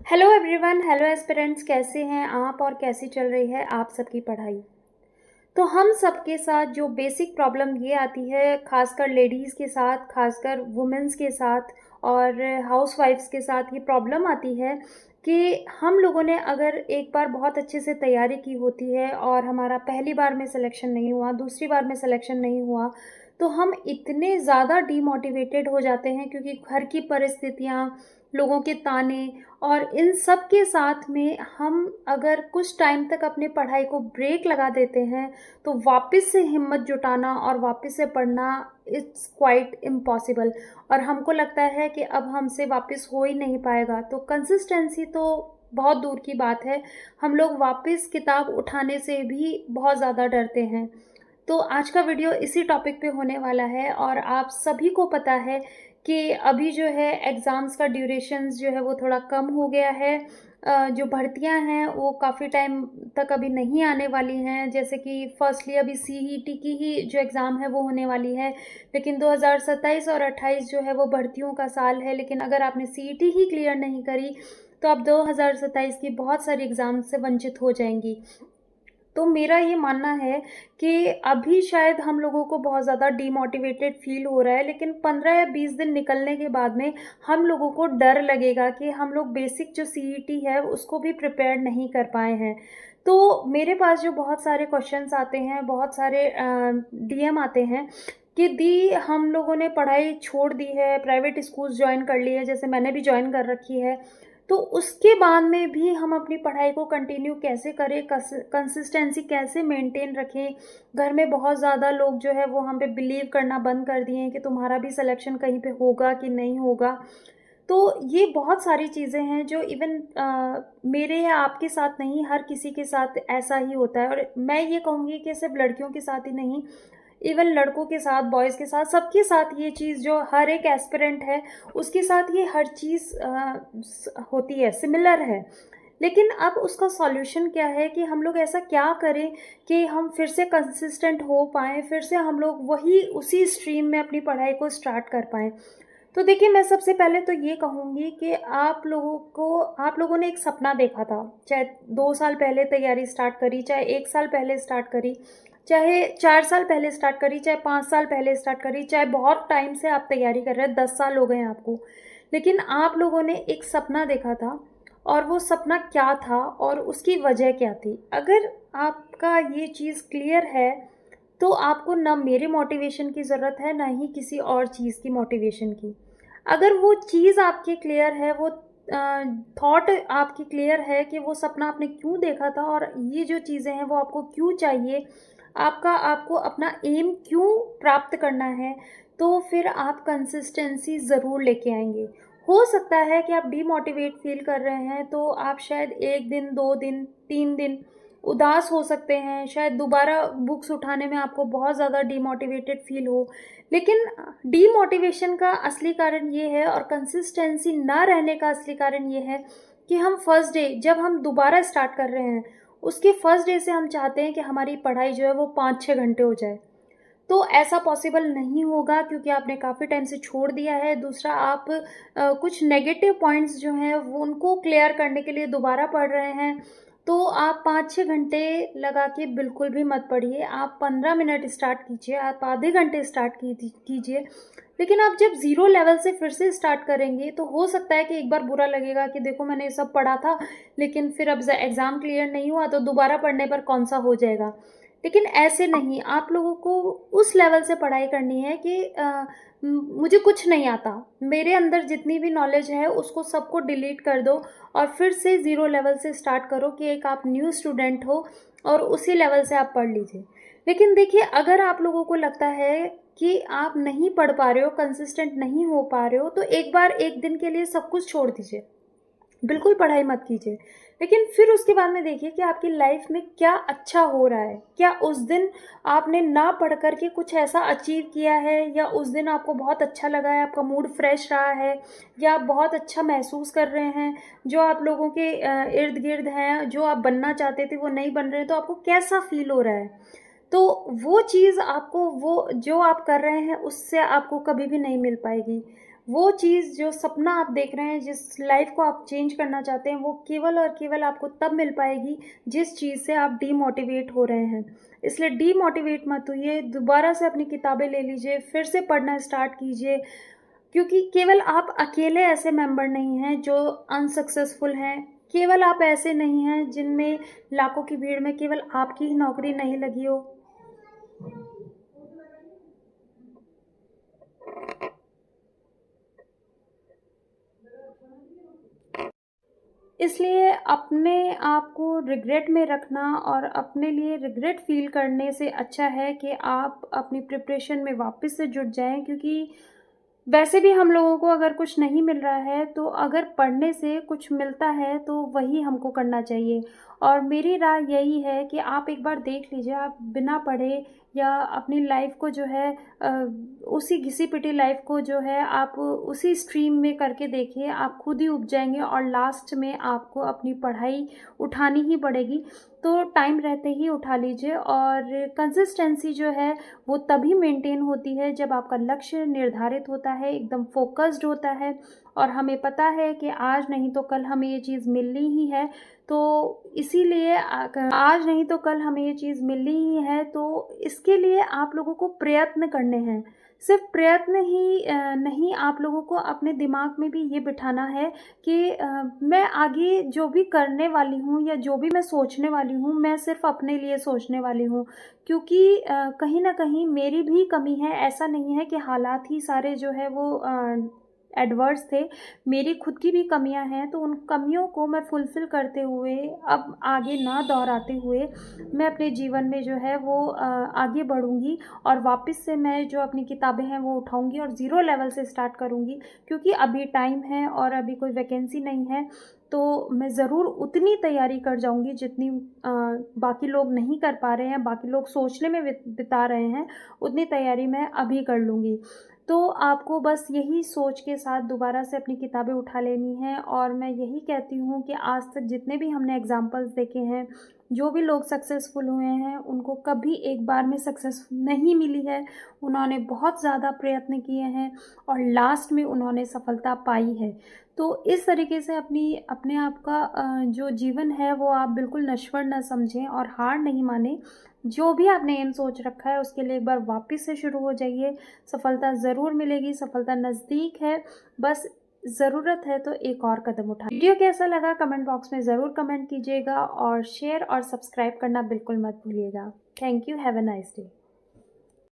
Hello everyone, hello aspirants, कैसे हैं आप और कैसी चल रही है आप सबकी पढ़ाई। तो हम सबके साथ जो बेसिक प्रॉब्लम ये आती है, खासकर लेडीज़ के साथ, खासकर वुमेन्स के साथ और हाउसवाइफ्स के साथ ये प्रॉब्लम आती है कि हम लोगों ने अगर एक बार बहुत अच्छे से तैयारी की होती है और हमारा पहली बार में सिलेक्शन नहीं हुआ, दूसरी बार में सिलेक्शन नहीं हुआ, तो हम इतने ज़्यादा डीमोटिवेटेड हो जाते हैं क्योंकि घर की परिस्थितियाँ, लोगों के ताने और इन सब के साथ में हम अगर कुछ टाइम तक अपनी पढ़ाई को ब्रेक लगा देते हैं तो वापस से हिम्मत जुटाना और वापस से पढ़ना इट्स क्वाइट इम्पॉसिबल। और हमको लगता है कि अब हमसे वापस हो ही नहीं पाएगा। तो कंसिस्टेंसी तो बहुत दूर की बात है, हम लोग वापस किताब उठाने से भी बहुत ज़्यादा डरते हैं। तो आज का वीडियो इसी टॉपिक पे होने वाला है और आप सभी को पता है कि अभी जो है एग्ज़ाम्स का ड्यूरेशंस जो है वो थोड़ा कम हो गया है। जो भर्तियां हैं वो काफ़ी टाइम तक अभी नहीं आने वाली हैं। जैसे कि फर्स्टली अभी सीईटी की ही जो एग्ज़ाम है वो होने वाली है, लेकिन 2027 और 28 जो है वो भर्तियों का साल है। लेकिन अगर आपने सीईटी ही क्लियर नहीं करी तो आप 2027 की बहुत सारी एग्ज़ाम से वंचित हो जाएंगी। तो मेरा ये मानना है कि अभी शायद हम लोगों को बहुत ज़्यादा डीमोटिवेटेड फील हो रहा है, लेकिन 15 या 20 दिन निकलने के बाद में हम लोगों को डर लगेगा कि हम लोग बेसिक जो सीईटी है उसको भी प्रिपेयर नहीं कर पाए हैं। तो मेरे पास जो बहुत सारे क्वेश्चंस आते हैं, बहुत सारे डीएम आते हैं कि दी हम लोगों ने पढ़ाई छोड़ दी है, प्राइवेट स्कूल्स ज्वाइन कर ली है, जैसे मैंने भी ज्वाइन कर रखी है, तो उसके बाद में भी हम अपनी पढ़ाई को कंटिन्यू कैसे करें, कंसिस्टेंसी कैसे मेंटेन रखें। घर में बहुत ज़्यादा लोग जो है वो हम पे बिलीव करना बंद कर दिए हैं कि तुम्हारा भी सिलेक्शन कहीं पे होगा कि नहीं होगा। तो ये बहुत सारी चीज़ें हैं जो इवन मेरे या आपके साथ नहीं, हर किसी के साथ ऐसा ही होता है। और मैं ये कहूँगी कि सिर्फ लड़कियों के साथ ही नहीं, इवन लड़कों के साथ, बॉयज़ के साथ, सबके साथ ये चीज़, जो हर एक एस्पिरेंट है उसके साथ ये हर चीज़ होती है, सिमिलर है। लेकिन अब उसका सॉल्यूशन क्या है कि हम लोग ऐसा क्या करें कि हम फिर से कंसिस्टेंट हो पाएँ, फिर से हम लोग वही उसी स्ट्रीम में अपनी पढ़ाई को स्टार्ट कर पाएँ। तो देखिए, मैं सबसे पहले तो ये कहूँगी कि आप लोगों ने एक सपना देखा था, चाहे 2 साल पहले तैयारी स्टार्ट करी, चाहे 1 साल पहले स्टार्ट करी, चाहे 4 साल पहले स्टार्ट करी, चाहे 5 साल पहले स्टार्ट करी, चाहे बहुत टाइम से आप तैयारी कर रहे हैं, 10 साल हो गए हैं आपको। लेकिन आप लोगों ने एक सपना देखा था और वो सपना क्या था और उसकी वजह क्या थी? अगर आपका ये चीज़ क्लियर है तो आपको ना मेरे मोटिवेशन की ज़रूरत है, ना ही किसी और चीज़ की मोटिवेशन की। अगर वो चीज़ आपकी क्लियर है, वो थॉट आपकी क्लियर है कि वो सपना आपने क्यों देखा था और ये जो चीज़ें हैं वो आपको क्यों चाहिए, आपको अपना एम क्यों प्राप्त करना है, तो फिर आप कंसिस्टेंसी ज़रूर लेके आएँगे। हो सकता है कि आप डीमोटिवेट फ़ील कर रहे हैं, तो आप शायद 1 दिन, 2 दिन, 3 दिन उदास हो सकते हैं, शायद दोबारा बुक्स उठाने में आपको बहुत ज़्यादा डीमोटिवेटेड फ़ील हो। लेकिन डीमोटिवेशन का असली कारण ये है और कंसिस्टेंसी ना रहने का असली कारण ये है कि हम फर्स्ट डे जब हम दोबारा स्टार्ट कर रहे हैं, उसके फर्स्ट डे से हम चाहते हैं कि हमारी पढ़ाई जो है वो 5-6 घंटे हो जाए। तो ऐसा पॉसिबल नहीं होगा क्योंकि आपने काफ़ी टाइम से छोड़ दिया है। दूसरा, आप कुछ नेगेटिव पॉइंट्स जो हैं वो उनको क्लियर करने के लिए दोबारा पढ़ रहे हैं। तो आप 5-6 घंटे लगा के बिल्कुल भी मत पढ़िए। आप 15 मिनट स्टार्ट कीजिए, आप आधे घंटे स्टार्ट कीजिए। लेकिन आप जब ज़ीरो लेवल से फिर से स्टार्ट करेंगे तो हो सकता है कि एक बार बुरा लगेगा कि देखो मैंने ये सब पढ़ा था, लेकिन फिर अब एग्ज़ाम क्लियर नहीं हुआ तो दोबारा पढ़ने पर कौन-सा हो जाएगा। लेकिन ऐसे नहीं, आप लोगों को उस लेवल से पढ़ाई करनी है कि मुझे कुछ नहीं आता, मेरे अंदर जितनी भी नॉलेज है उसको सबको डिलीट कर दो और फिर से ज़ीरो लेवल से स्टार्ट करो कि एक आप न्यू स्टूडेंट हो और उसी लेवल से आप पढ़ लीजिए। लेकिन देखिए, अगर आप लोगों को लगता है कि आप नहीं पढ़ पा रहे हो, कंसिस्टेंट नहीं हो पा रहे हो, तो एक बार, एक दिन के लिए सब कुछ छोड़ दीजिए। बिल्कुल पढ़ाई मत कीजिए। लेकिन फिर उसके बाद में देखिए कि आपकी लाइफ में क्या अच्छा हो रहा है। क्या उस दिन आपने ना पढ़ कर के कुछ ऐसा अचीव किया है, या उस दिन आपको बहुत अच्छा लगा है, आपका मूड फ्रेश रहा है, या आप बहुत अच्छा महसूस कर रहे हैं, जो आप लोगों के इर्द-गिर्द हैं, जो आप बनना चाहते थे वो नहीं बन रहे हैं, तो आपको कैसा फ़ील हो रहा है? तो वो चीज़ आपको, वो जो आप कर रहे हैं उससे आपको कभी भी नहीं मिल पाएगी। वो चीज़ जो सपना आप देख रहे हैं, जिस लाइफ को आप चेंज करना चाहते हैं, वो केवल और केवल आपको तब मिल पाएगी जिस चीज़ से आप डीमोटिवेट हो रहे हैं। इसलिए डीमोटिवेट मत होइए, दोबारा से अपनी किताबें ले लीजिए, फिर से पढ़ना स्टार्ट कीजिए, क्योंकि केवल आप अकेले ऐसे मेंबर नहीं हैं जो अनसक्सेसफुल हैं। केवल आप ऐसे नहीं हैं जिनमें लाखों की भीड़ में केवल आपकी ही नौकरी नहीं लगी हो। इसलिए अपने आप को रिग्रेट में रखना और अपने लिए रिग्रेट फ़ील करने से अच्छा है कि आप अपनी प्रिपरेशन में वापस से जुट जाएँ, क्योंकि वैसे भी हम लोगों को अगर कुछ नहीं मिल रहा है, तो अगर पढ़ने से कुछ मिलता है, तो वही हमको करना चाहिए। और मेरी राय यही है कि आप एक बार देख लीजिए, आप बिना पढ़े या अपनी लाइफ़ को जो है अ, उसी घिसी-पिटी लाइफ़ को जो है आप उसी स्ट्रीम में करके देखिए, आप खुद ही ऊब जाएँगे और लास्ट में आपको अपनी पढ़ाई उठानी ही पड़ेगी। तो टाइम रहते ही उठा लीजिए, और कंसिस्टेंसी जो है वो तभी मेंटेन होती है जब आपका लक्ष्य निर्धारित होता है, एकदम फ़ोकस्ड होता है, और हमें पता है कि आज नहीं तो कल हमें ये चीज़ मिलनी ही है। तो इसीलिए आज नहीं तो कल हमें ये चीज़ मिलनी ही है, तो इसके लिए आप लोगों को प्रयत्न करने हैं। सिर्फ़ प्रयत्न ही नहीं, आप लोगों को अपने दिमाग में भी ये बिठाना है कि मैं आगे जो भी करने वाली हूँ या जो भी मैं सोचने वाली हूँ, मैं सिर्फ़ अपने लिए सोचने वाली हूँ। क्योंकि कहीं न कहीं मेरी भी कमी है, ऐसा नहीं है कि हालात ही सारे जो है वो एडवर्स थे। मेरी खुद की भी कमियाँ हैं, तो उन कमियों को मैं फुलफ़िल करते हुए, अब आगे ना दोहराते हुए, मैं अपने जीवन में जो है वो आगे बढ़ूँगी, और वापस से मैं जो अपनी किताबें हैं वो उठाऊँगी और ज़ीरो लेवल से स्टार्ट करूँगी। क्योंकि अभी टाइम है और अभी कोई वैकेंसी नहीं है, तो मैं ज़रूर उतनी तैयारी कर जाऊँगी जितनी बाकी लोग नहीं कर पा रहे हैं, बाकी लोग सोचने में बिता रहे हैं, उतनी तैयारी मैं अभी कर लूँगी। तो आपको बस यही सोच के साथ दोबारा से अपनी किताबें उठा लेनी हैं, और मैं यही कहती हूँ कि आज तक जितने भी हमने एग्ज़ाम्पल्स देखे हैं, जो भी लोग सक्सेसफुल हुए हैं, उनको कभी एक बार में सक्सेस नहीं मिली है। उन्होंने बहुत ज़्यादा प्रयत्न किए हैं और लास्ट में उन्होंने सफलता पाई है। तो इस तरीके से अपने आप का जो जीवन है वो आप बिल्कुल नश्वर ना समझें और हार नहीं मानें। जो भी आपने एम सोच रखा है उसके लिए एक बार वापस से शुरू हो जाइए, सफलता ज़रूर मिलेगी, सफलता नज़दीक है, बस ज़रूरत है तो एक और कदम उठाएँ। वीडियो कैसा लगा कमेंट बॉक्स में ज़रूर कमेंट कीजिएगा, और शेयर और सब्सक्राइब करना बिल्कुल मत भूलिएगा। Thank you, have a nice day.